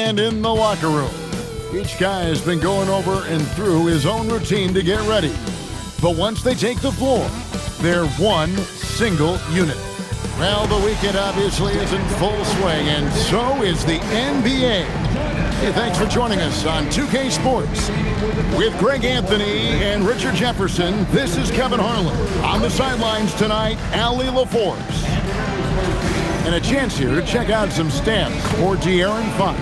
And in the locker room, each guy has been going over and through his own routine to get ready. But once they take the floor, they're one single unit. Well, the weekend obviously is in full swing, and so is the NBA. Hey, thanks for joining us on 2K Sports. With Greg Anthony and Richard Jefferson, this is Kevin Harlan. On the sidelines tonight, Allie LaForce. And a chance here to check out some stats for De'Aaron Fox.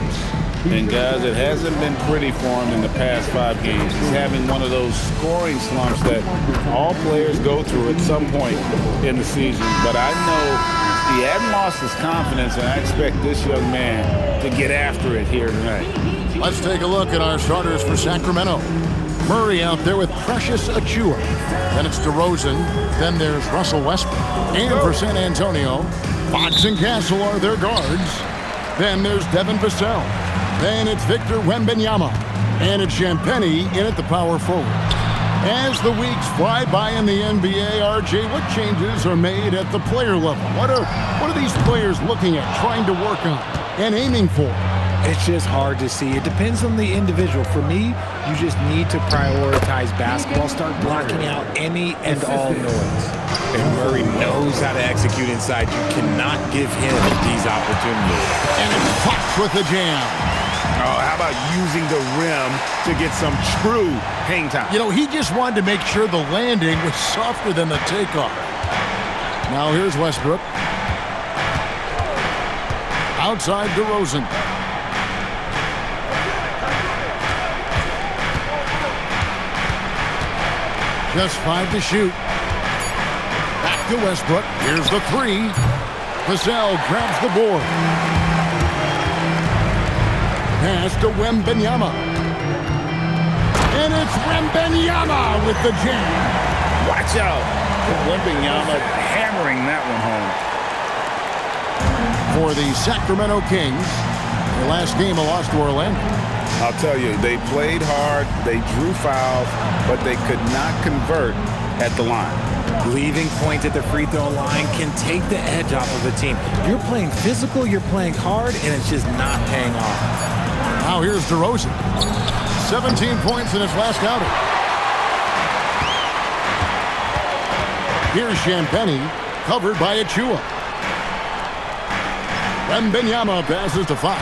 And guys, it hasn't been pretty for him in the past 5 games. He's having one of those scoring slumps that all players go through at some point in the season. But I know he hadn't lost his confidence, and I expect this young man to get after it here tonight. Let's take a look at our starters for Sacramento. Murray out there with Precious Achiuwa. Then it's DeRozan. Then there's Russell Westbrook. And for San Antonio, Fox and Castle are their guards. Then there's Devin Vassell. Then it's Victor Wembanyama. And it's Champagnie in at the power forward. As the weeks fly by in the NBA, RJ, what changes are made at the player level? What are these players looking at, trying to work on, and aiming for? It's just hard to see. It depends on the individual. For me, you just need to prioritize basketball, start blocking out any and all noise. And Murray knows how to execute inside. You cannot give him these opportunities. And it's Fox with the jam. Oh, how about using the rim to get some true hang time? You know, he just wanted to make sure the landing was softer than the takeoff. Now here's Westbrook. Outside DeRozan. Just 5 to shoot. Back to Westbrook. Here's the 3. Vassell grabs the board. Pass to Wembanyama. And it's Wembanyama with the jam. Watch out. Wembanyama hammering that one home. For the Sacramento Kings, the last game a loss to Orlando. I'll tell you, they played hard, they drew fouls, but they could not convert at the line. Leaving points at the free throw line can take the edge off of a team. You're playing physical, you're playing hard, and it's just not paying off. Now here's DeRozan. 17 points in his last outing. Here's Champagnie, covered by Achiuwa. Wembanyama passes to Fox.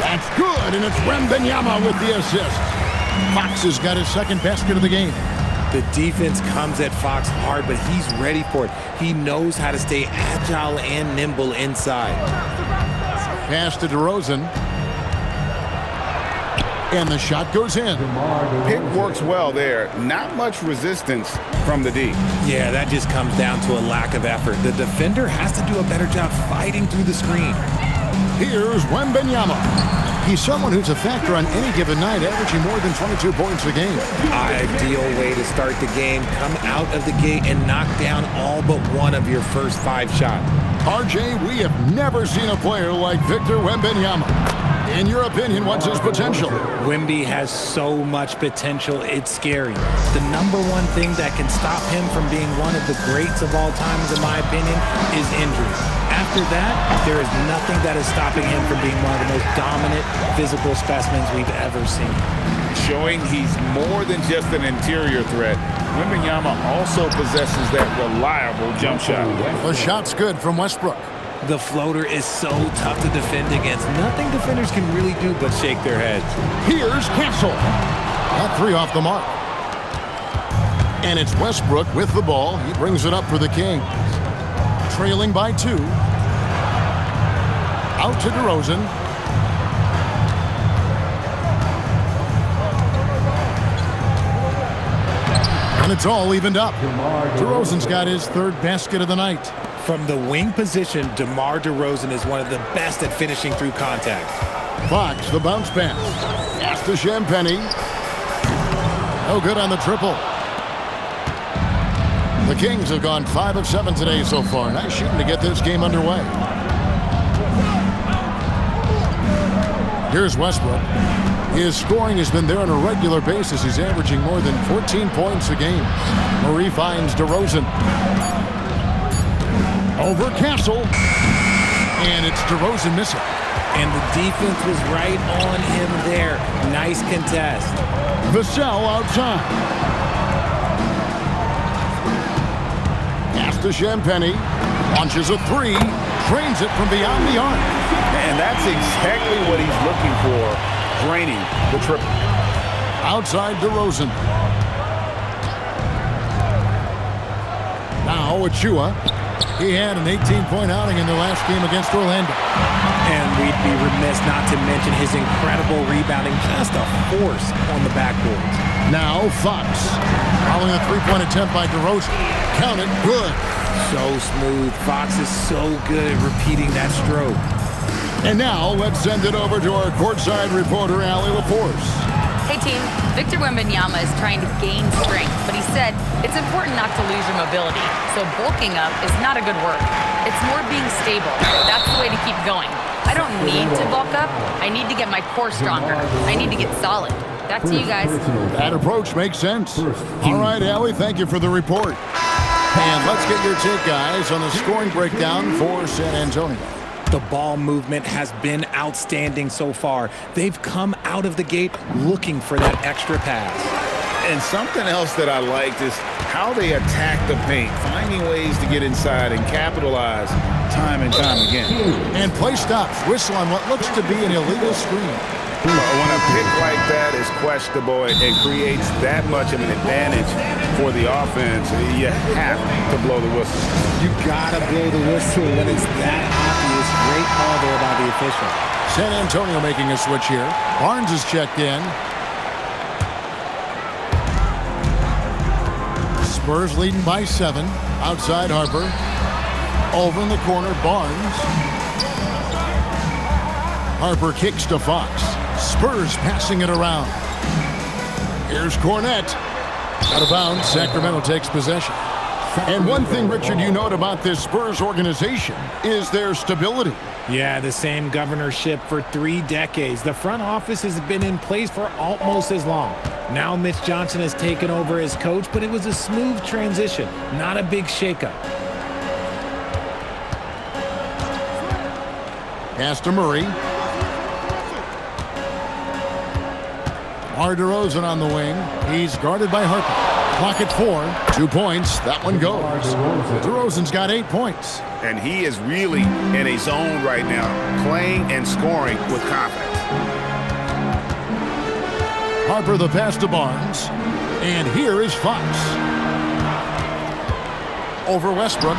That's good, and it's Wembanyama with the assist. Fox has got his second basket of the game. The defense comes at Fox hard, but he's ready for it. He knows how to stay agile and nimble inside. Pass to DeRozan. And the shot goes in. Pick works well there. Not much resistance from the D. Yeah, that just comes down to a lack of effort. The defender has to do a better job fighting through the screen. Here's Wembanyama. He's someone who's a factor on any given night, averaging more than 22 points a game. Ideal way to start the game. Come out of the gate and knock down all but one of your first 5 shots. RJ, we have never seen a player like Victor Wembanyama. In your opinion, what's his potential? Wemby has so much potential, it's scary. The number one thing that can stop him from being one of the greats of all times, in my opinion, is injury. After that, there is nothing that is stopping him from being one of the most dominant physical specimens we've ever seen. Showing he's more than just an interior threat, Wembanyama also possesses that reliable jump shot. The shot's good from Westbrook. The floater is so tough to defend against. Nothing defenders can really do but shake their heads. Here's Castle. That 3 off the mark. And it's Westbrook with the ball. He brings it up for the Kings. Trailing by 2. Out to DeRozan. And it's all evened up. DeRozan's got his 3rd basket of the night. From the wing position, DeMar DeRozan is one of the best at finishing through contact. Fox, the bounce pass. Pass to Champagnie. No good on the triple. The Kings have gone 5 of 7 today so far. Nice shooting to get this game underway. Here's Westbrook. His scoring has been there on a regular basis. He's averaging more than 14 points a game. Murray finds DeRozan. Over Castle. And it's DeRozan missing. And the defense was right on him there. Nice contest. Vassell outside. Pass to Champagny. Launches a three. Drains it from beyond the arc. And that's exactly what he's looking for, draining the triple. Outside DeRozan. Now Achua. He had an 18-point outing in the last game against Orlando. And we'd be remiss not to mention his incredible rebounding, just a force on the backboard. Now Fox. Following a three-point attempt by DeRozan. Count it, good. So smooth. Fox is so good at repeating that stroke. And now let's send it over to our courtside reporter, Allie LaForce. Hey team, Victor Wembanyama is trying to gain strength, but he said it's important not to lose your mobility. So bulking up is not a good word. It's more being stable. That's the way to keep going. I don't need to bulk up. I need to get my core stronger. I need to get solid. Back to you guys. That approach makes sense. All right, Allie, thank you for the report. And let's get your take, guys, on the scoring breakdown for San Antonio. The ball movement has been outstanding so far. They've come out of the gate looking for that extra pass. And something else that I liked is how they attack the paint, finding ways to get inside and capitalize time and time again. And play stops. Whistle on what looks to be an illegal screen. When a pick like that is questionable and creates that much of an advantage for the offense, you have to blow the whistle. You gotta blow the whistle when it's that obvious. Great call there by the official. San Antonio making a switch here. Barnes is checked in. Spurs leading by 7. Outside Harper. Over in the corner, Barnes. Harper kicks to Fox. Spurs passing it around. Here's Cornette. Out of bounds, Sacramento takes possession. And one thing, Richard, you note about this Spurs organization is their stability. Yeah, the same governorship for 3 decades. The front office has been in place for almost as long. Now Mitch Johnson has taken over as coach, but it was a smooth transition, not a big shakeup. Pass to Murray. DeMar DeRozan on the wing. He's guarded by Harper. Clock at 4. 2 points. That one goes. DeRozan's got 8 points. And he is really in a zone right now, playing and scoring with confidence. Harper the pass to Barnes. And here is Fox. Over Westbrook.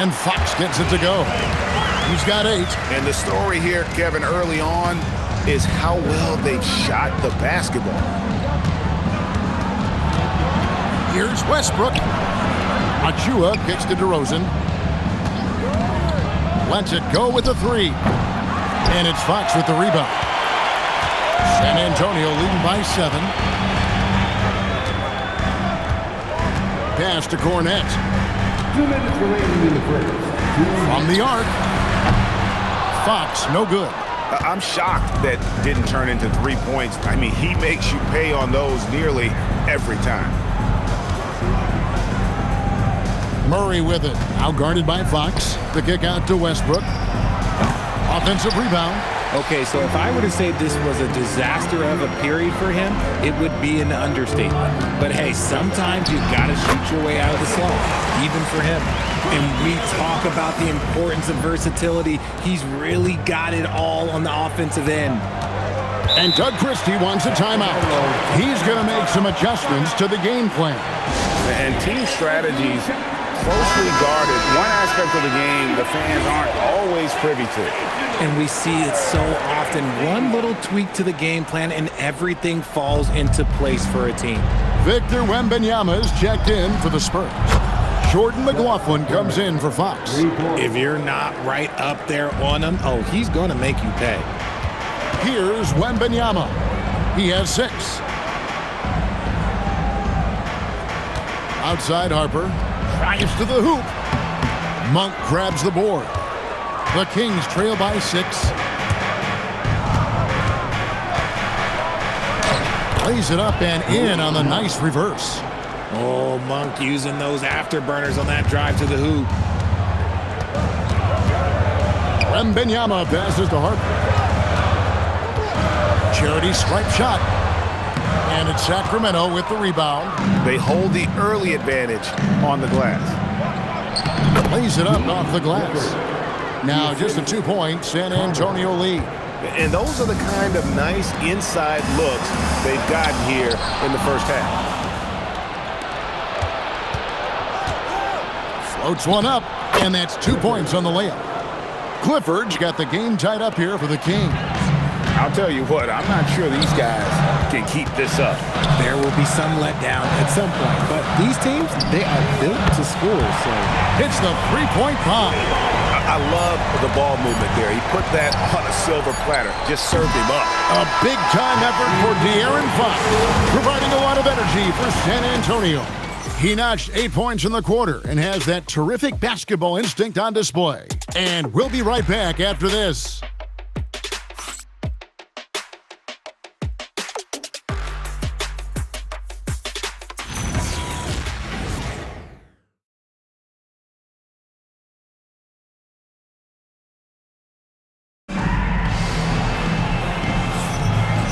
And Fox gets it to go. He's got 8. And the story here, Kevin, early on, is how well they've shot the basketball. Here's Westbrook. Achua kicks to DeRozan. Lets it go with a 3. And it's Fox with the rebound. San Antonio leading by 7. Pass to Cornette. 2 minutes remaining in the first. From the arc. Fox, no good. I'm shocked that didn't turn into 3 points. I mean, he makes you pay on those nearly every time. Murray with it. Now guarded by Fox. The kick out to Westbrook. Offensive rebound. Okay, so if I were to say this was a disaster of a period for him, it would be an understatement. But hey, sometimes you gotta shoot your way out of the slump, even for him. And we talk about the importance of versatility. He's really got it all on the offensive end. And Doug Christie wants a timeout. He's going to make some adjustments to the game plan. And team strategies closely guarded. One aspect of the game the fans aren't always privy to. And we see it so often. One little tweak to the game plan and everything falls into place for a team. Victor Wembanyama is checked in for the Spurs. Jordan McLaughlin comes in for Fox. If you're not right up there on him, oh, he's going to make you pay. Here's Wembanyama. He has 6. Outside Harper. Drives to the hoop. Monk grabs the board. The Kings trail by 6. Lays it up and in on the nice reverse. Oh, Monk using those afterburners on that drive to the hoop. Wembanyama passes to Harper. Charity stripe shot. And it's Sacramento with the rebound. They hold the early advantage on the glass. Lays it up off the glass. Now just a 2-point San Antonio lead. And those are the kind of nice inside looks they've gotten here in the first half. Floats one up, and that's 2 points on the layup. Clifford's got the game tied up here for the Kings. I'll tell you what, I'm not sure these guys can keep this up. There will be some letdown at some point, but these teams, they are built to score, so. It's the 3-point bomb. I love the ball movement there. He put that on a silver platter, just served him up. A big-time effort for De'Aaron Fox, providing a lot of energy for San Antonio. He notched 8 points in the quarter and has that terrific basketball instinct on display. And we'll be right back after this.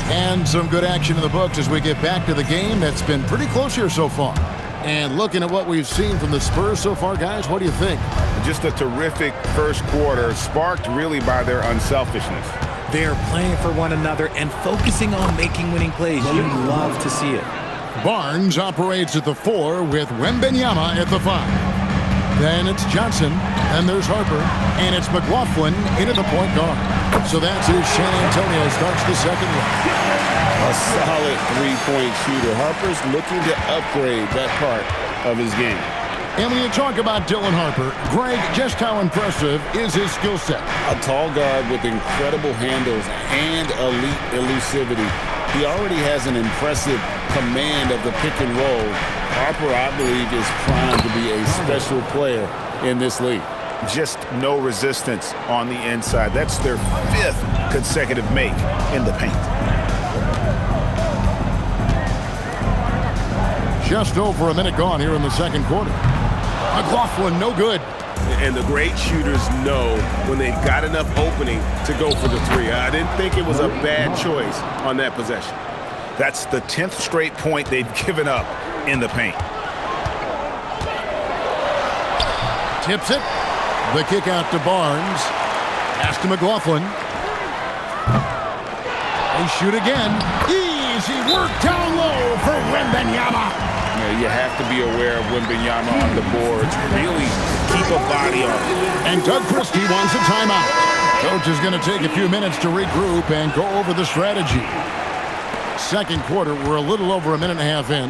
And some good action in the books as we get back to the game that's been pretty close here so far. And looking at what we've seen from the Spurs so far, guys, what do you think? Just a terrific first quarter, sparked really by their unselfishness. They are playing for one another and focusing on making winning plays. You love to see it. Barnes operates at the 4 with Wembanyama at the 5. Then it's Johnson, and there's Harper, and it's McLaughlin into the point guard. So that's who San Antonio starts the second one. A solid three-point shooter. Harper's looking to upgrade that part of his game. And when you talk about Dylan Harper, Greg, just how impressive is his skill set? A tall guard with incredible handles and elite elusivity. He already has an impressive command of the pick and roll. Harper, I believe, is primed to be a special player in this league. Just no resistance on the inside. That's their 5th consecutive make in the paint. Just over a minute gone here in the second quarter. McLaughlin, no good. And the great shooters know when they've got enough opening to go for the 3. I didn't think it was a bad choice on that possession. That's the 10th straight point they've given up in the paint. Tips it. The kick out to Barnes. Pass to McLaughlin. They shoot again. Easy work down low for Wembanyama. You have to be aware of Wembanyama on the boards. Really keep a body on it. And Doug Christie wants a timeout. Coach is going to take a few minutes to regroup and go over the strategy. Second quarter, we're a little over a minute and a half in.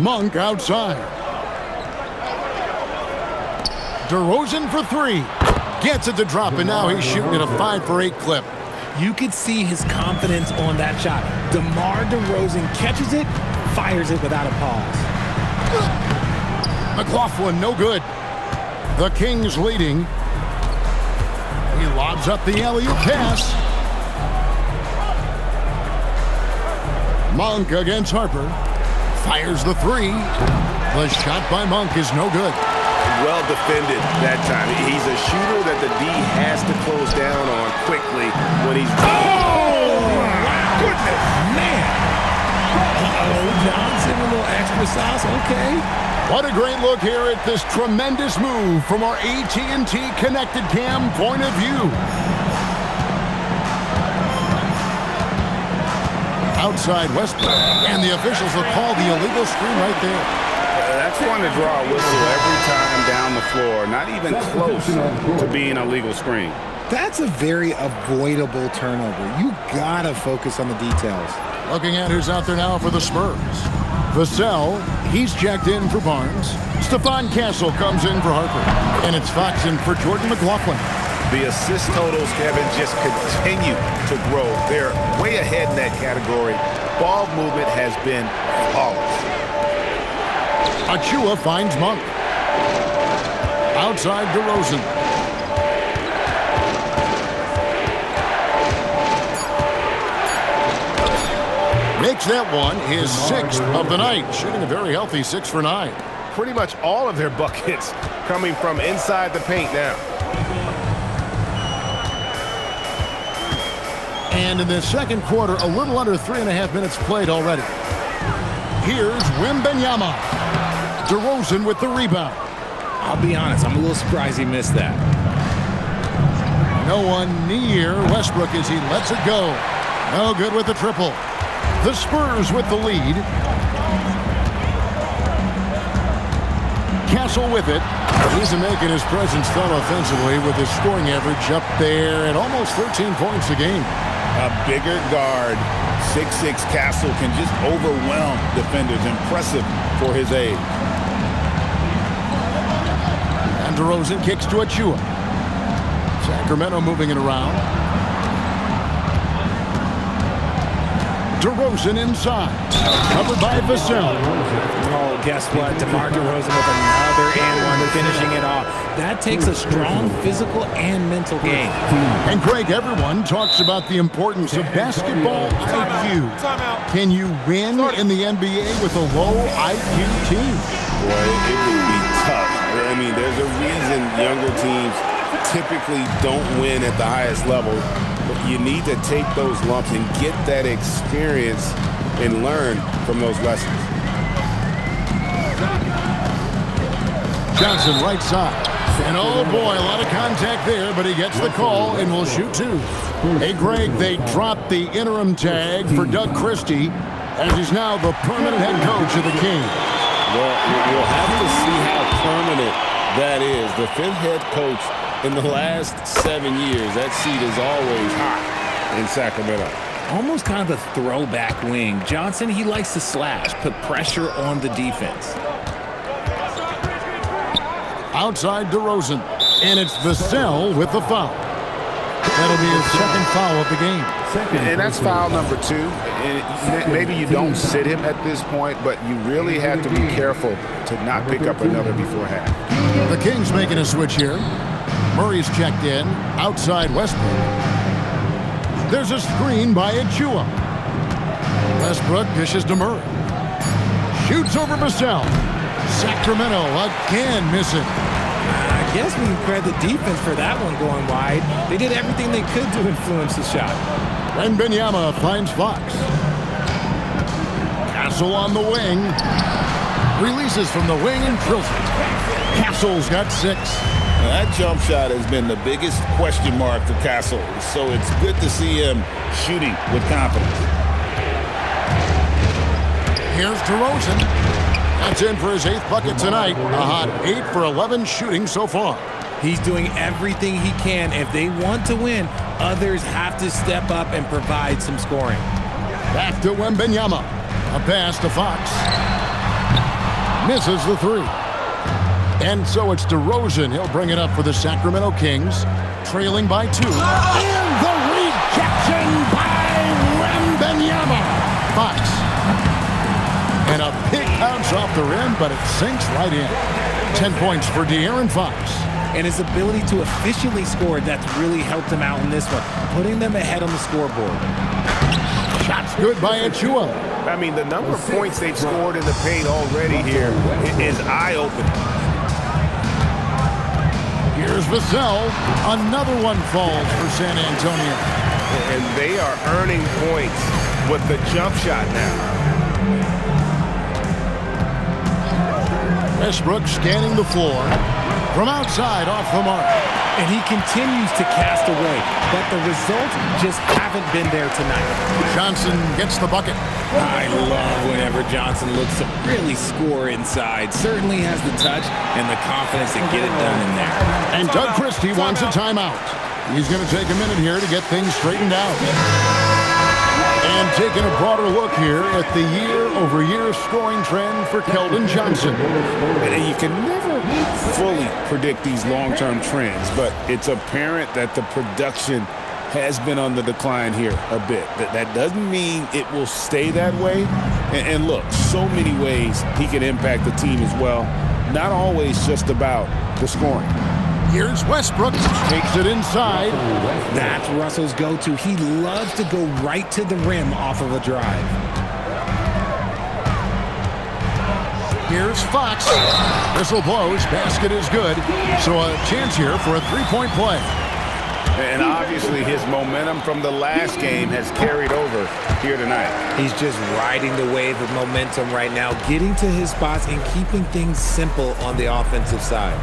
Monk outside. DeRozan for 3. Gets it to drop, and now he's shooting at a 5 for 8 clip. You could see his confidence on that shot. DeMar DeRozan catches it, fires it without a pause. McLaughlin, no good. The Kings leading. He lobs up the alley-oop pass. Monk against Harper. Fires the 3. The shot by Monk is no good. Well defended that time. He's a shooter that the D has to close down on quickly when he's... Oh! Wow! Goodness! Man! Uh-oh, Johnson, a little extra sauce. Okay. What a great look here at this tremendous move from our AT&T Connected Cam point of view. Outside Westbrook, and the officials will call the illegal screen right there. That's going to draw a whistle every time down the floor. Not even close to being a legal screen. That's a very avoidable turnover. You gotta focus on the details. Looking at who's out there now for the Spurs. Vassell, he's checked in for Barnes. Stephon Castle comes in for Harper. And it's Fox in for Jordan McLaughlin. The assist totals, Kevin, just continue to grow. They're way ahead in that category. Ball movement has been flawless. Achua finds Monk. Outside DeRozan. Makes that one his 6th of the night, shooting a very healthy 6 for 9. Pretty much all of their buckets coming from inside the paint now. And in the second quarter, a little under 3.5 minutes played already. Here's Wembanyama. DeRozan with the rebound. I'll be honest, I'm a little surprised he missed that. No one near Westbrook as he lets it go. No good with the triple. The Spurs with the lead. Castle with it. He's making his presence felt offensively with his scoring average up there at almost 13 points a game. A bigger guard, 6'6" Castle, can just overwhelm defenders. Impressive for his age. And DeRozan kicks to Achua. Sacramento moving it around. DeRozan inside. Covered by Vassell. Oh, guess what? DeMar DeRozan with another and one, finishing it off. That takes a strong physical and mental game. And Greg, everyone talks about the importance of basketball IQ. Can you win in the NBA with a low IQ team? Boy, it would be tough. I mean, there's a reason younger teams typically don't win at the highest level. But you need to take those lumps and get that experience and learn from those lessons. Johnson right side. And oh boy, a lot of contact there, but he gets the call and will shoot two. Hey Greg, they dropped the interim tag for Doug Christie as he's now the permanent head coach of the Kings. Well, we'll have to see how permanent that is. The fifth head coach in the last 7 years, that seat is always hot in Sacramento. Almost kind of a throwback wing. Johnson, he likes to slash, put pressure on the defense. Outside DeRozan, and it's Vassell with the foul. That'll be his second foul of the game. And that's foul number 2. And maybe you don't sit him at this point, but you really have to be careful to not pick up another before half. The Kings making a switch here. Murray's checked in, outside Westbrook. There's a screen by Achua. Westbrook dishes to Murray. Shoots over Vassell. Sacramento again missing. I guess we can credit the defense for that one going wide. They did everything they could to influence the shot. Wembanyama finds Fox. Castle on the wing. Releases from the wing and drills it. Castle's got 6. That jump shot has been the biggest question mark for Castle, so it's good to see him shooting with confidence. Here's DeRozan. That's in for his 8th bucket tonight. A hot 8 for 11 shooting so far. He's doing everything he can. If they want to win, others have to step up and provide some scoring. Back to Wembanyama. A pass to Fox. Misses the 3. And so it's DeRozan. He'll bring it up for the Sacramento Kings, trailing by 2. And the rejection by Wembanyama. Fox. And a big bounce off the rim, but it sinks right in. 10 points for De'Aaron Fox. And his ability to efficiently score, that's really helped him out in this one, putting them ahead on the scoreboard. Shots good by Achua. I mean, the number of points they've scored in the paint already here is eye-opening. Here's Vassell. Another one falls for San Antonio. And they are earning points with the jump shot now. Westbrook scanning the floor. From outside, off the mark. And he continues to cast away, but the results just haven't been there tonight. Johnson gets the bucket. I love whenever Johnson looks to really score inside. Certainly has the touch and the confidence to get it done in there. And Doug Christie wants a timeout. He's going to take a minute here to get things straightened out. And taking a broader look here at the year-over-year scoring trend for Keldon Johnson. And you can never fully predict these long-term trends, but it's apparent that the production has been on the decline here a bit. That doesn't mean it will stay that way. And look, so many ways he can impact the team as well. Not always just about the scoring. Here's Westbrook, takes it inside. That's Russell's go-to. He loves to go right to the rim off of a drive. Here's Fox. Whistle blows, basket is good. So a chance here for a 3-point play. And obviously his momentum from the last game has carried over here tonight. He's just riding the wave of momentum right now, getting to his spots and keeping things simple on the offensive side.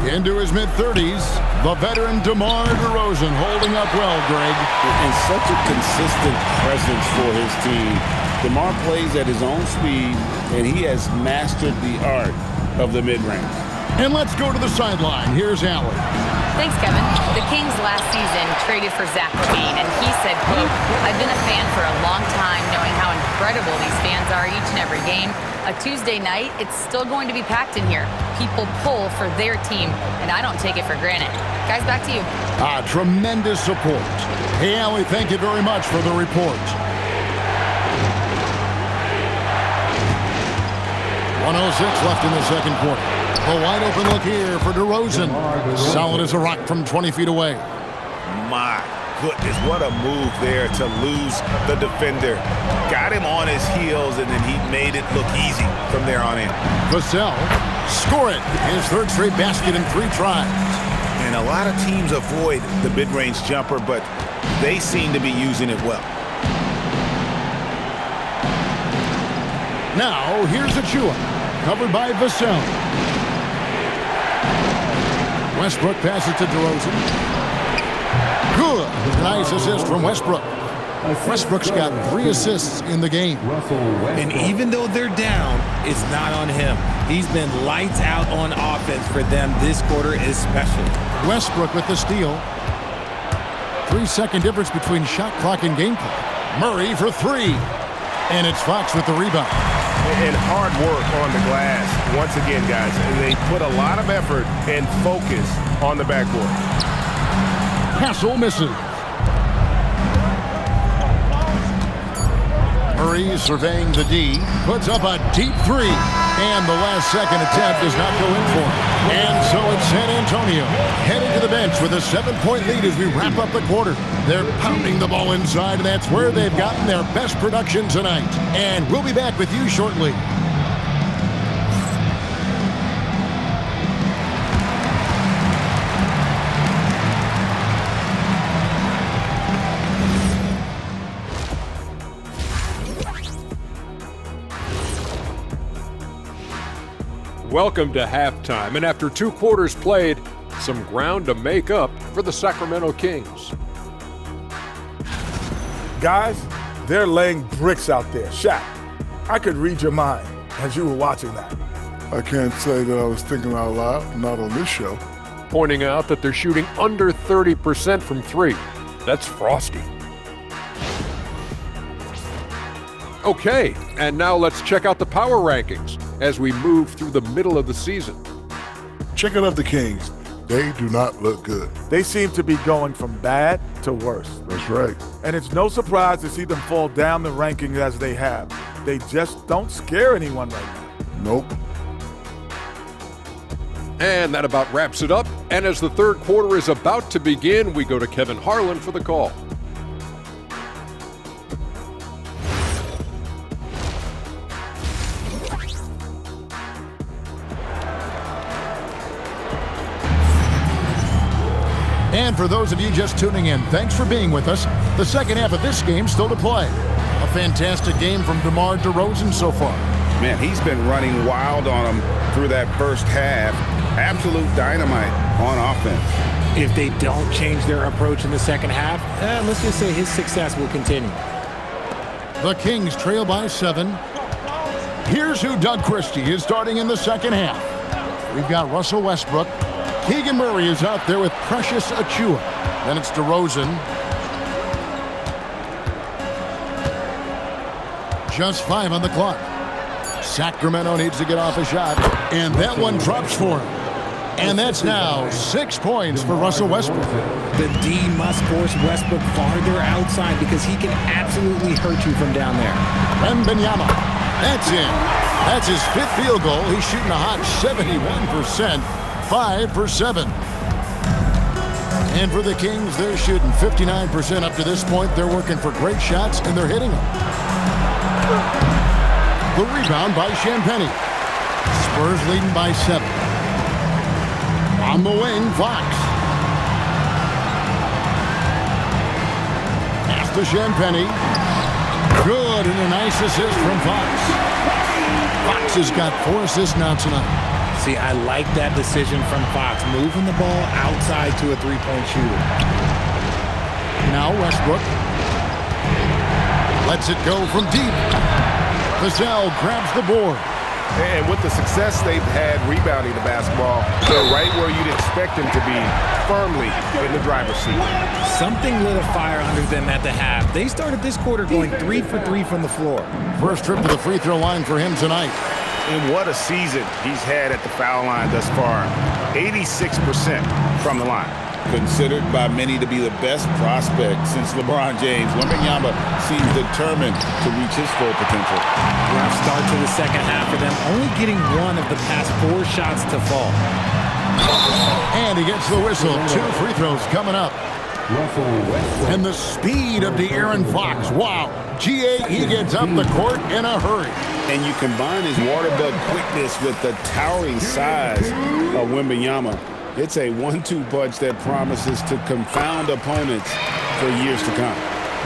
Into his mid-30s, the veteran DeMar DeRozan holding up well, Greg. And such a consistent presence for his team. DeMar plays at his own speed, and he has mastered the art of the mid-range. And let's go to the sideline. Here's Allen. Thanks, Kevin. The Kings last season traded for Zach LaVine, and he said, quote, "I've been a fan for a long time, knowing how incredible these fans are each and every game. A Tuesday night, it's still going to be packed in here. People pull for their team, and I don't take it for granted." Guys, back to you. Tremendous support. Hey, Allie, thank you very much for the report. 1:06 left in the second quarter. A wide open look here for DeRozan. Solid as a rock from 20 feet away. My goodness, what a move there to lose the defender. Got him on his heels, and then he made it look easy from there on in. Vassell, score it. His third straight basket in 3 tries. And a lot of teams avoid the mid-range jumper, but they seem to be using it well. Now, here's Achua, covered by Vassell. Westbrook passes to DeRozan. Good. Nice assist from Westbrook. Westbrook's got 3 assists in the game. And even though they're down, it's not on him. He's been lights out on offense for them this quarter especially. Westbrook with the steal. 3-second difference between shot clock and game clock. Murray for 3. And it's Fox with the rebound. And hard work on the glass. Once again, guys, they put a lot of effort and focus on the backboard. Hassel misses. Murray surveying the D. Puts up a deep 3. And the last second attempt does not go in for him. And so it's San Antonio heading to the bench with a 7-point lead as we wrap up the quarter. They're pounding the ball inside, and that's where they've gotten their best production tonight. And we'll be back with you shortly. Welcome to halftime, and after 2 quarters played, some ground to make up for the Sacramento Kings. Guys, they're laying bricks out there. Shaq, I could read your mind as you were watching that. I can't say that I was thinking out loud, not on this show. Pointing out that they're shooting under 30% from 3. That's frosty. Okay, and now let's check out the power rankings as we move through the middle of the season. Checking out the Kings. They do not look good. They seem to be going from bad to worse. That's right. And it's no surprise to see them fall down the rankings as they have. They just don't scare anyone right now. Nope. And that about wraps it up. And as the third quarter is about to begin, we go to Kevin Harlan for the call. And for those of you just tuning in, thanks for being with us. The second half of this game still to play. A fantastic game from DeMar DeRozan so far. Man, he's been running wild on them through that first half. Absolute dynamite on offense. If they don't change their approach in the second half, let's just say his success will continue. The Kings trail by 7. Here's who Doug Christie is starting in the second half. We've got Russell Westbrook. Keegan Murray is out there with Precious Achua. Then it's DeRozan. Just 5 on the clock. Sacramento needs to get off a shot, and that one drops for him. And that's now 6 points for Russell Westbrook. The D must force Westbrook farther outside because he can absolutely hurt you from down there. Wembanyama. That's in. That's his 5th field goal. He's shooting a hot 71%. 5 for 7. And for the Kings, they're shooting 59% up to this point. They're working for great shots, and they're hitting them. The rebound by Champagnie. Spurs leading by 7. On the wing, Fox. to Champagny. Good, and a nice assist from Fox. Fox has got 4 assists now tonight. See, I like that decision from Fox, moving the ball outside to a three-point shooter. Now Westbrook lets it go from deep. Vassell grabs the board. And with the success they've had rebounding the basketball, they're right where you'd expect them to be, firmly in the driver's seat. Something lit a fire under them at the half. They started this quarter going 3 for 3 from the floor. First trip to the free throw line for him tonight. And what a season he's had at the foul line thus far. 86% from the line. Considered by many to be the best prospect since LeBron James, Wembanyama seems determined to reach his full potential. Rough start to the second half for them, only getting 1 of the past 4 shots to fall. And he gets the whistle. 2 free throws coming up. And the speed of De'Aaron Fox. Wow. GA, he gets up the court in a hurry. And you combine his water bug quickness with the towering size of Wembanyama. It's a 1-2 punch that promises to confound opponents for years to come.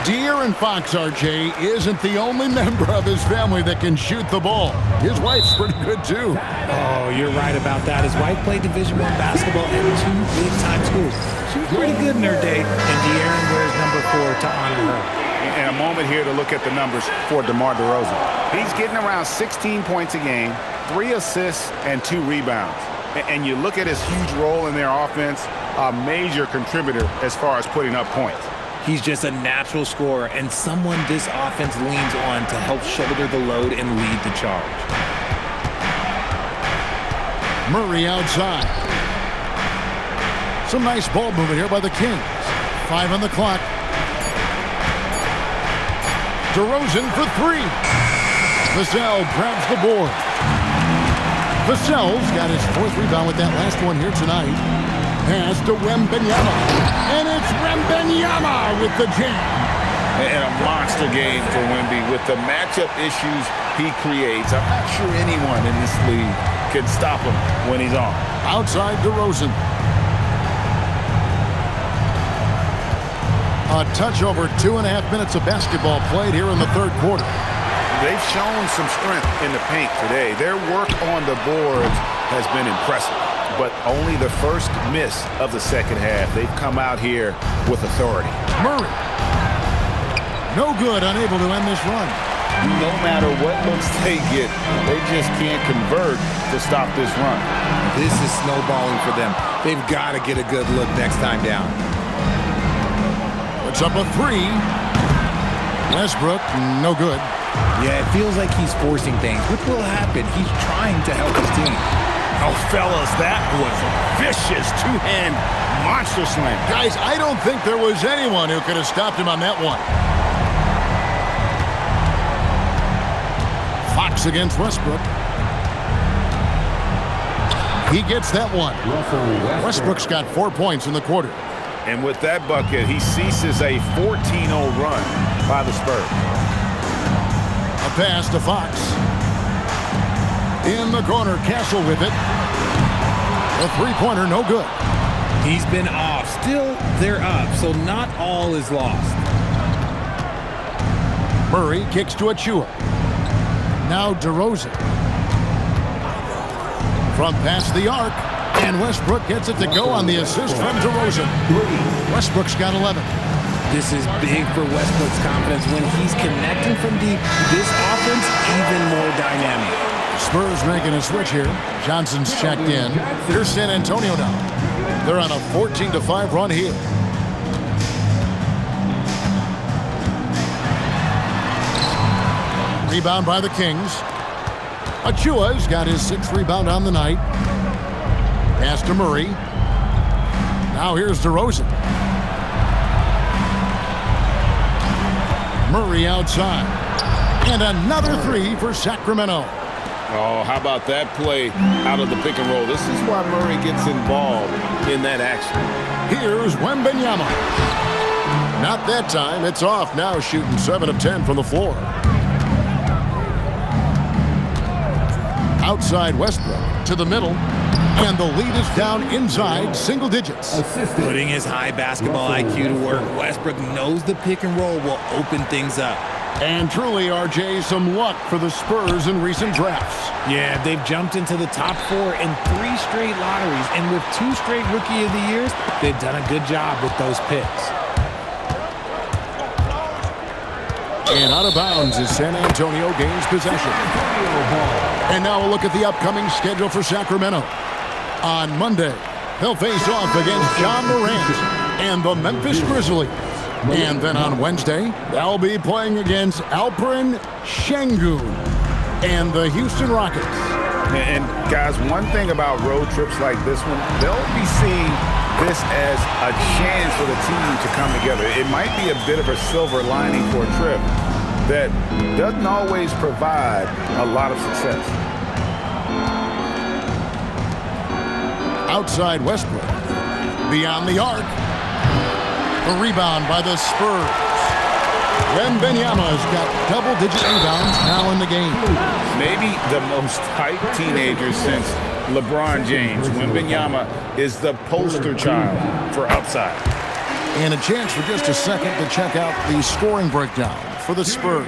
De'Aaron Fox, RJ, isn't the only member of his family that can shoot the ball. His wife's pretty good, too. Oh, you're right about that. His wife played Division I basketball at 2 big-time schools. She was pretty good in her day, and De'Aaron wears number 4 to honor her. And a moment here to look at the numbers for DeMar DeRozan. He's getting around 16 points a game, 3 assists, and 2 rebounds. And you look at his huge role in their offense, a major contributor as far as putting up points. He's just a natural scorer and someone this offense leans on to help shoulder the load and lead the charge. Murray outside. Some nice ball movement here by the Kings. 5 on the clock. DeRozan for 3. Vassell grabs the board. Vassell's got his 4th rebound with that last one here tonight. Pass to Wembanyama. And it's Wembanyama with the jam. And a monster game for Wemby with the matchup issues he creates. I'm not sure anyone in this league can stop him when he's on. Outside DeRozan. A touch over 2.5 minutes of basketball played here in the 3rd quarter. They've shown some strength in the paint today. Their work on the boards has been impressive, but only the first miss of the second half. They've come out here with authority. Murray. No good, unable to end this run. No matter what looks they get, they just can't convert to stop this run. This is snowballing for them. They've got to get a good look next time down. Puts up a 3. Westbrook, no good. Yeah, it feels like he's forcing things, which will happen. He's trying to help his team. Oh, fellas, that was a vicious 2-hand monster slam. Guys, I don't think there was anyone who could have stopped him on that one. Fox against Westbrook. He gets that one. Westbrook's got 4 points in the quarter. And with that bucket, he ceases a 14-0 run by the Spurs. A pass to Fox. In the corner, Castle with it. A 3-pointer, no good. He's been off. Still, they're up, so not all is lost. Murray kicks to Achua. Now DeRozan. From past the arc. And Westbrook gets it to go on the assist from DeRozan. Westbrook's got 11. This is big for Westbrook's confidence. When he's connecting from deep, this offense even more dynamic. Spurs making a switch here. Johnson's checked in. Here's San Antonio now. They're on a 14-5 run here. Rebound by the Kings. Achua's got his 6th rebound on the night. Pass to Murray. Now here's DeRozan. Murray outside. And another 3 for Sacramento. Oh, how about that play out of the pick and roll? This is why Murray gets involved in that action. Here's Wembanyama. Not that time. It's off now, shooting 7 of 10 from the floor. Outside Westbrook to the middle. And the lead is down inside single digits. Putting his high basketball IQ to work, Westbrook knows the pick and roll will open things up. And truly, RJ, some luck for the Spurs in recent drafts. Yeah, they've jumped into the top 4 in 3 straight lotteries, and with 2 straight Rookie of the Years, they've done a good job with those picks. And out of bounds as San Antonio gains possession. And now we'll look at the upcoming schedule for Sacramento. On Monday, they'll face off against John Morant and the Memphis Grizzlies. And then on Wednesday, they'll be playing against Alperen Şengün and the Houston Rockets. And guys, one thing about road trips like this one, they'll be seeing this as a chance for the team to come together. It might be a bit of a silver lining for a trip that doesn't always provide a lot of success. Outside Westbrook, beyond the arc. The rebound by the Spurs. Wembanyama's got double-digit rebounds now in the game. Maybe the most hyped teenager since LeBron James. Wembanyama is the poster child for upside. And a chance for just a second to check out the scoring breakdown for the Spurs.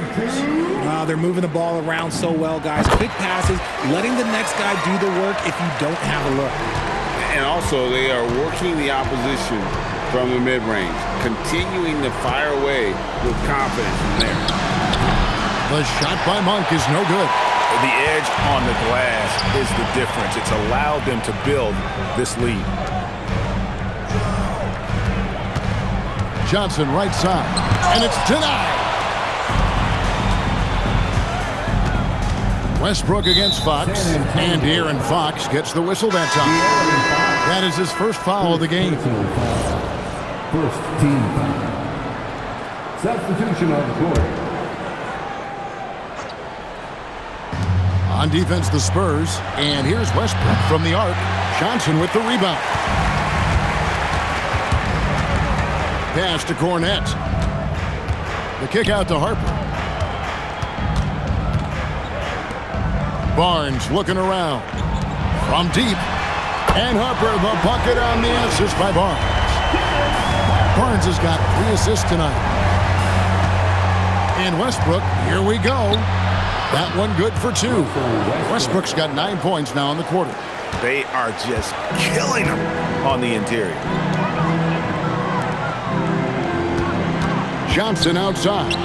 Wow, they're moving the ball around so well, guys. Quick passes, letting the next guy do the work if you don't have a look. And also, they are working the opposition from the mid-range, continuing to fire away with confidence from there. The shot by Monk is no good. The edge on the glass is the difference. It's allowed them to build this lead. Johnson right side, and it's denied. Westbrook against Fox, and De'Aaron Fox gets the whistle that time. That is his first foul of the game. First team foul. Substitution on the court. On defense, the Spurs, and here's Westbrook from the arc. Johnson with the rebound. Pass to Cornette. The kick out to Harper. Barnes looking around. From deep. And Harper, the bucket on the assist by Barnes. Barnes has got 3 assists tonight. And Westbrook, here we go. That one good for 2. Westbrook's got 9 points now in the quarter. They are just killing them on the interior. Johnson outside.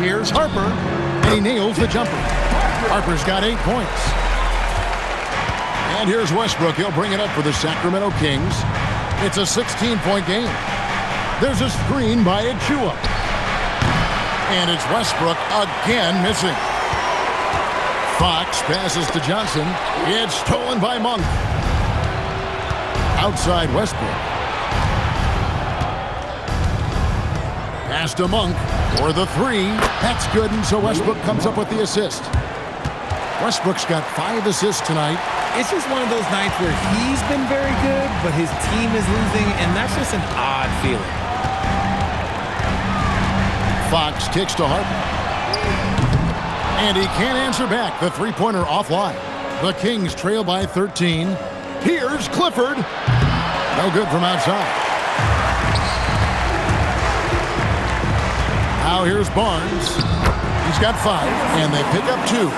Here's Harper, and he nails the jumper. Harper's got 8 points. And here's Westbrook. He'll bring it up for the Sacramento Kings. It's a 16-point game. There's a screen by Achua. And it's Westbrook again missing. Fox passes to Johnson. It's stolen by Monk. Outside Westbrook. Pass to Monk for the 3. That's good, and so Westbrook comes up with the assist. Westbrook's got 5 assists tonight. It's just one of those nights where he's been very good, but his team is losing, and that's just an odd feeling. Fox kicks to Harper. And he can't answer back. The three-pointer offline. The Kings trail by 13. Here's Clifford. No good from outside. Now here's Barnes. He's got 5, and they pick up 2.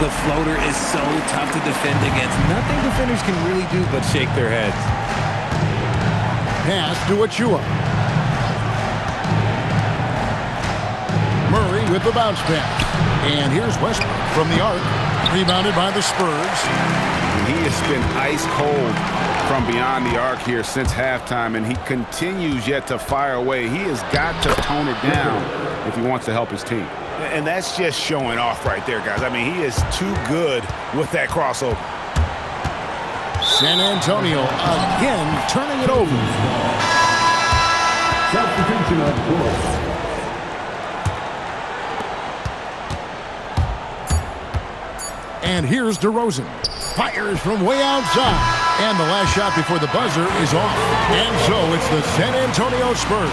The floater is so tough to defend against. Nothing defenders can really do but shake their heads. Pass to Achua. Murray with the bounce pass. And here's Westbrook from the arc. Rebounded by the Spurs. He has been ice cold from beyond the arc here since halftime, and he continues yet to fire away. He has got to tone it down if he wants to help his team. And that's just showing off right there, guys. I mean, he is too good with that crossover. San Antonio again turning it over. Substitution on the court. And here's DeRozan. Fires from way outside. And the last shot before the buzzer is off. And so it's the San Antonio Spurs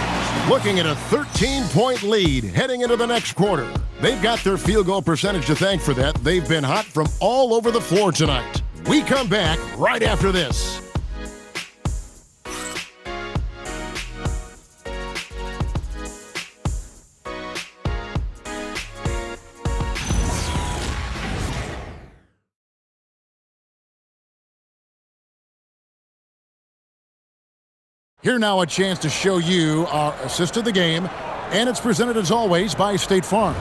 looking at a 13-point lead heading into the next quarter. They've got their field goal percentage to thank for that. They've been hot from all over the floor tonight. We come back right after this. Here now a chance to show you our assist of the game, and it's presented as always by State Farm.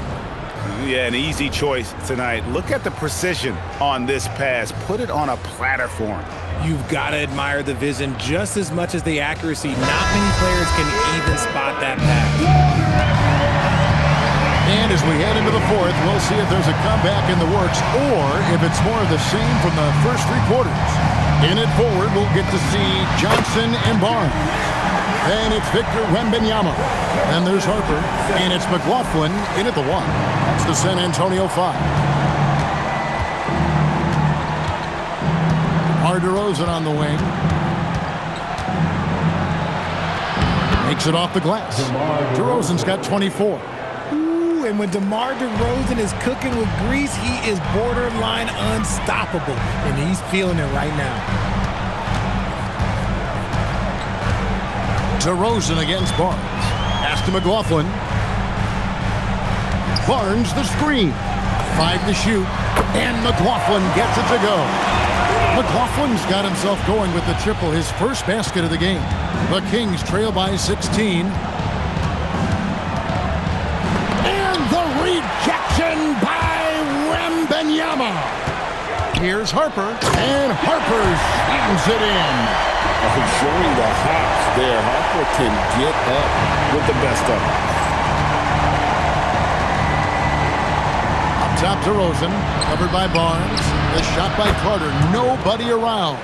Yeah, an easy choice tonight. Look at the precision on this pass. Put it on a platter for him. You've got to admire the vision just as much as the accuracy. Not many players can even spot that pass. And as we head into the fourth, we'll see if there's a comeback in the works or if it's more of the same from the first three quarters. In it forward, we'll get to see Johnson and Barnes. And it's Victor Wembanyama. And there's Harper. And it's McLaughlin in at the 1. That's the San Antonio 5. DeMar DeRozan on the wing. Makes it off the glass. DeRozan's got 24. And when DeMar DeRozan is cooking with grease, he is borderline unstoppable. And he's feeling it right now. DeRozan against Barnes. Pass to McLaughlin. Barnes the screen. 5 to shoot. And McLaughlin gets it to go. McLaughlin's got himself going with the triple, his first basket of the game. The Kings trail by 16. Rejection by Wembanyama. Here's Harper, and Harper slams it in. Showing the hops there. Harper can get up with the best of them. Up top to DeRozan, covered by Barnes. The shot by Carter, nobody around.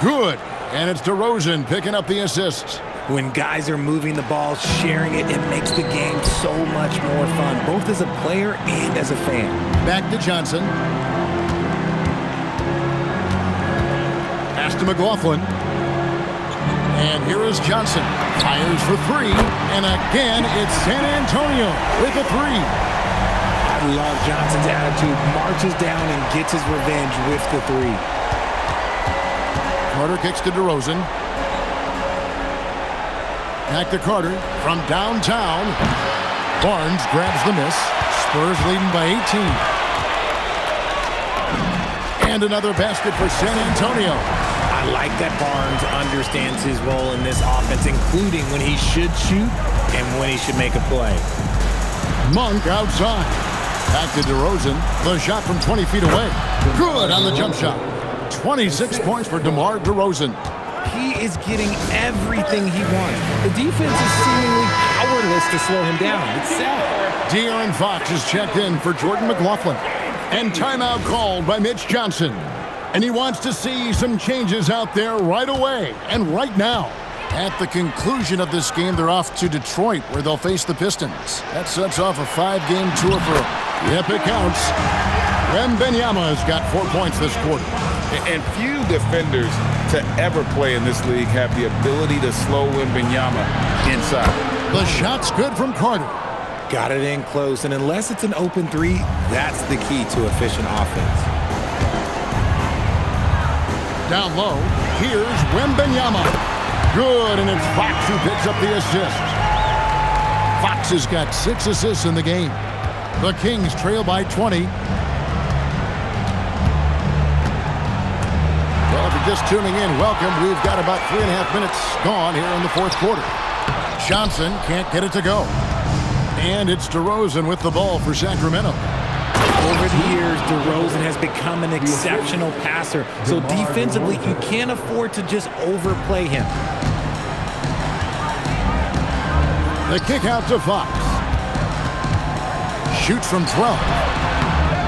Good, and it's DeRozan picking up the assist. When guys are moving the ball, sharing it, it makes the game so much more fun, both as a player and as a fan. Back to Johnson. Pass to McLaughlin. And here is Johnson. Fires for 3. And again, it's San Antonio with a 3. I love Johnson's attitude. Marches down and gets his revenge with the 3. Carter kicks to DeRozan. Back to Carter from downtown. Barnes grabs the miss. Spurs leading by 18. And another basket for San Antonio. I like that Barnes understands his role in this offense, including when he should shoot and when he should make a play. Monk outside. Back to DeRozan. The shot from 20 feet away. Good on the jump shot. 26 points for DeMar DeRozan. He is getting everything he wants. The defense is seemingly powerless to slow him down. It's sad. De'Aaron Fox is checked in for Jordan McLaughlin. And timeout called by Mitch Johnson. And he wants to see some changes out there right away and right now. At the conclusion of this game, they're off to Detroit, where they'll face the Pistons. That sets off a 5-game tour for them. Yep, it counts. Wembanyama has got 4 points this quarter. And few defenders to ever play in this league have the ability to slow Wembanyama inside. The shot's good from Carter. Got it in close, and unless it's an open 3, that's the key to efficient offense. Down low, here's Wembanyama. Good, and it's Fox who picks up the assist. Fox has got 6 assists in the game. The Kings trail by 20. Well, if you're just tuning in, welcome. We've got about 3.5 minutes gone here in the fourth quarter. Johnson can't get it to go. And it's DeRozan with the ball for Sacramento. Over the years, DeRozan has become an exceptional passer. So defensively, you can't afford to just overplay him. The kick out to Fox. Shoots from 12.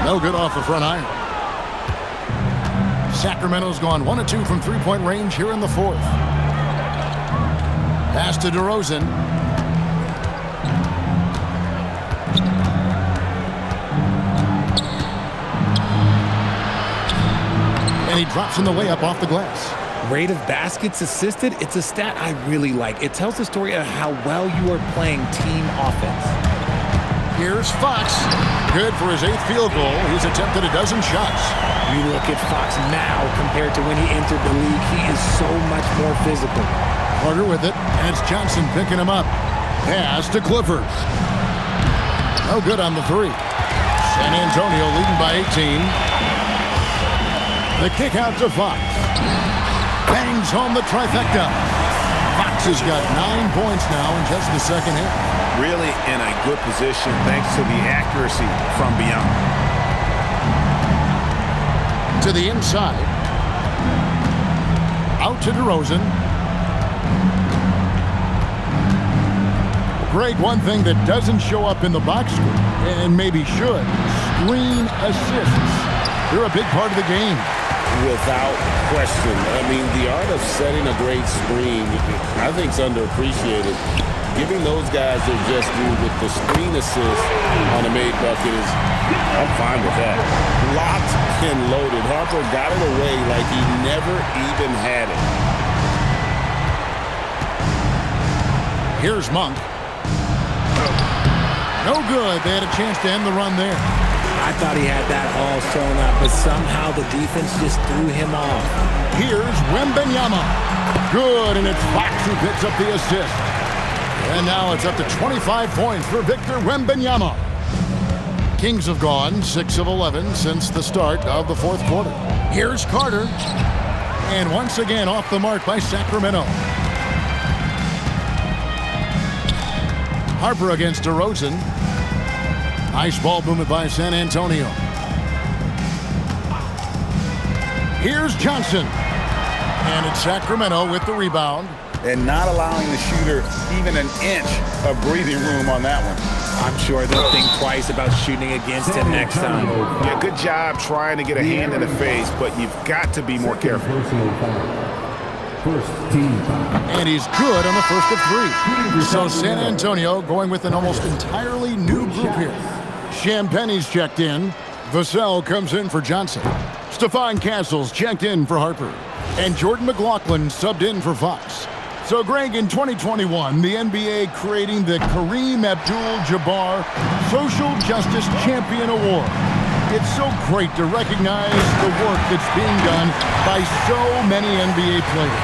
No good off the front iron. Sacramento's gone 1 of 2 from three-point range here in the fourth. Pass to DeRozan. And he drops in the layup off the glass. Rate of baskets assisted, it's a stat I really like. It tells the story of how well you are playing team offense. Here's Fox. Good for his 8th field goal. He's attempted a dozen shots. You look at Fox now compared to when he entered the league, he is so much more physical. Carter with it, and it's Johnson picking him up. Pass to Clifford. No good on the 3. San Antonio leading by 18. The kick out to Fox. Bangs home the trifecta. Fox has got 9 points now in just the second half. Really in a good position thanks to the accuracy from beyond. To the inside. Out to DeRozan. Greg, one thing that doesn't show up in the box score, and maybe should, screen assists. They're a big part of the game. Without question. I mean, the art of setting a great screen, I think, is underappreciated. Giving those guys their just due with the screen assist on a made bucket is, I'm fine with that. Locked and loaded. Harper got it away like he never even had it. Here's Monk. No good. They had a chance to end the run there. I thought he had that all sewn up, but somehow the defense just threw him off. Here's Wembanyama. Good, and it's Fox who picks up the assist. And now it's up to 25 points for Victor Wembanyama. Kings have gone 6 of 11 since the start of the 4th quarter. Here's Carter. And once again off the mark by Sacramento. Harper against DeRozan. Nice ball movement by San Antonio. Here's Johnson. And it's Sacramento with the rebound. And not allowing the shooter even an inch of breathing room on that one. I'm sure they'll think twice about shooting against him next time. Yeah, good job trying to get a hand in the face, but you've got to be more careful. First team foul. And he's good on the first of 3. So San Antonio going with an almost entirely new group here. Champagne's checked in. Vassell comes in for Johnson. Stephon Castles checked in for Harper. And Jordan McLaughlin subbed in for Fox. So, Greg, in 2021, the NBA creating the Kareem Abdul-Jabbar Social Justice Champion Award. It's so great to recognize the work that's being done by so many NBA players.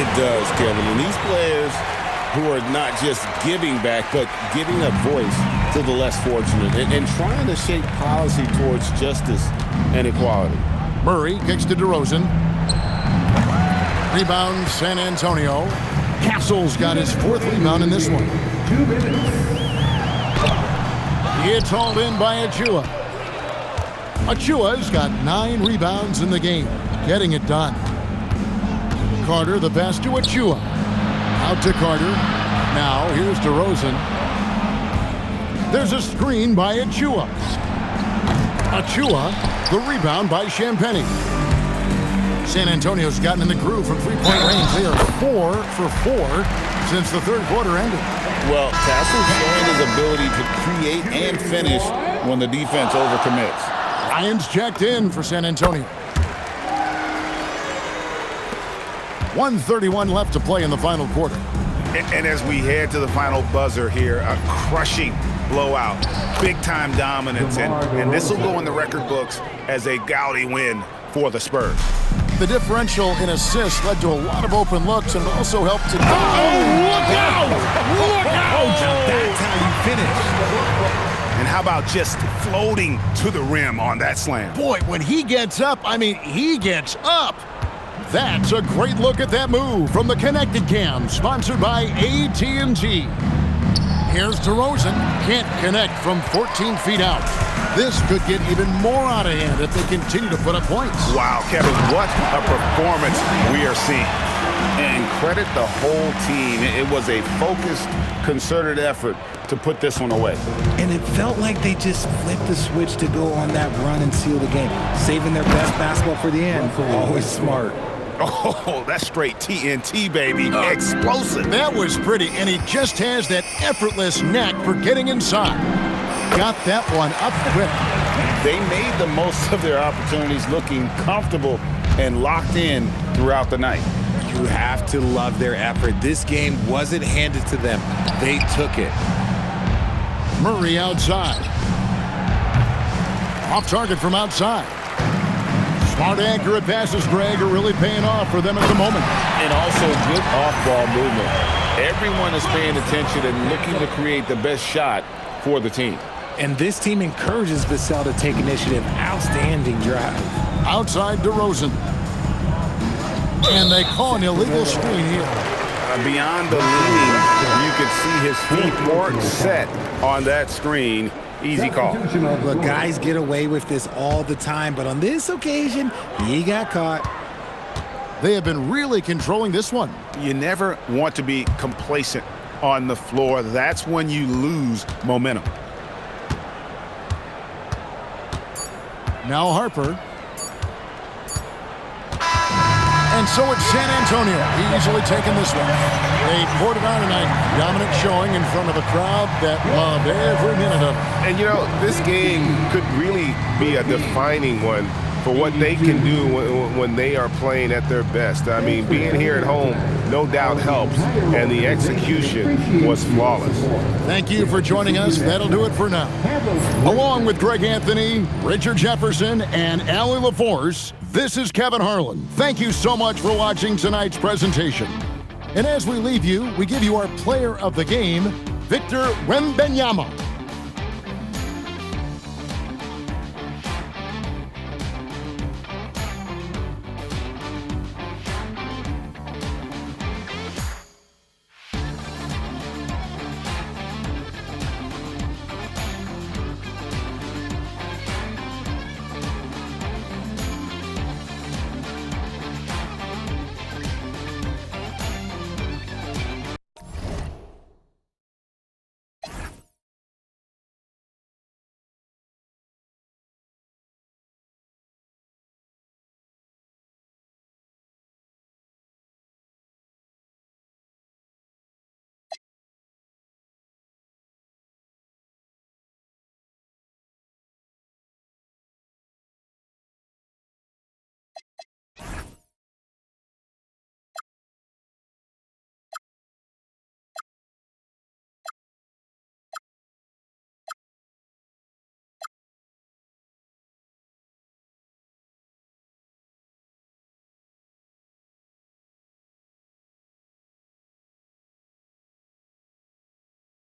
It does, Kevin. And these players who are not just giving back, but giving a voice to the less fortunate and trying to shape policy towards justice and equality. Murray kicks to DeRozan. Rebound, San Antonio. Castle's got his 4th rebound in this one. 2 minutes. It's hauled in by Achua. Achua's got 9 rebounds in the game, getting it done. Carter, the pass to Achua. Out to Carter. Now, here's DeRozan. There's a screen by Achua. Achua, the rebound by Champagnie. San Antonio's gotten in the groove from 3-point range. They are 4 for 4 since the 3rd quarter ended. Well, Castle's showing his ability to create and finish when the defense overcommits. Lyons checked in for San Antonio. 1:31 left to play in the final quarter. And as we head to the final buzzer here, a crushing blowout, big-time dominance, and this will go in the record books as a gaudy win for the Spurs. The differential in assists led to a lot of open looks and also helped to... Oh, look out! Look out! That's how you finish. And how about just floating to the rim on that slam? Boy, when he gets up, I mean, he gets up. That's a great look at that move from the Connected Cam, sponsored by AT&T. Here's DeRozan. Can't connect from 14 feet out. This could get even more out of hand if they continue to put up points. Wow, Kevin, what a performance we are seeing. And credit the whole team. It was a focused, concerted effort to put this one away. And it felt like they just flipped the switch to go on that run and seal the game. Saving their best basketball for the end. Always smart. Oh, that's straight TNT, baby. Explosive. That was pretty, and he just has that effortless knack for getting inside. Got that one up quick. They made the most of their opportunities, looking comfortable and locked in throughout the night. You have to love their effort. This game wasn't handed to them. They took it. Murray outside. Off target from outside. Smart, accurate passes, Greg, are really paying off for them at the moment. And also good off-ball movement. Everyone is paying attention and looking to create the best shot for the team. And this team encourages Vassell to take initiative. Outstanding drive. Outside DeRozan. And they call an illegal screen here. Beyond the leaning, you could see his feet weren't set on that screen. Easy call. Look, guys get away with this all the time, but on this occasion, he got caught. They have been really controlling this one. You never want to be complacent on the floor. That's when you lose momentum. Now Harper. And so it's San Antonio easily taking this one. They poured it on tonight. Dominant showing in front of a crowd that loved every minute of it. And, you know, this game could really be a defining one for what they can do when they are playing at their best. I mean, being here at home no doubt helps, and the execution was flawless. Thank you for joining us. That'll do it for now. Along with Greg Anthony, Richard Jefferson, and Allie LaForce, this is Kevin Harlan. Thank you so much for watching tonight's presentation. And as we leave you, we give you our player of the game, Victor Wembanyama.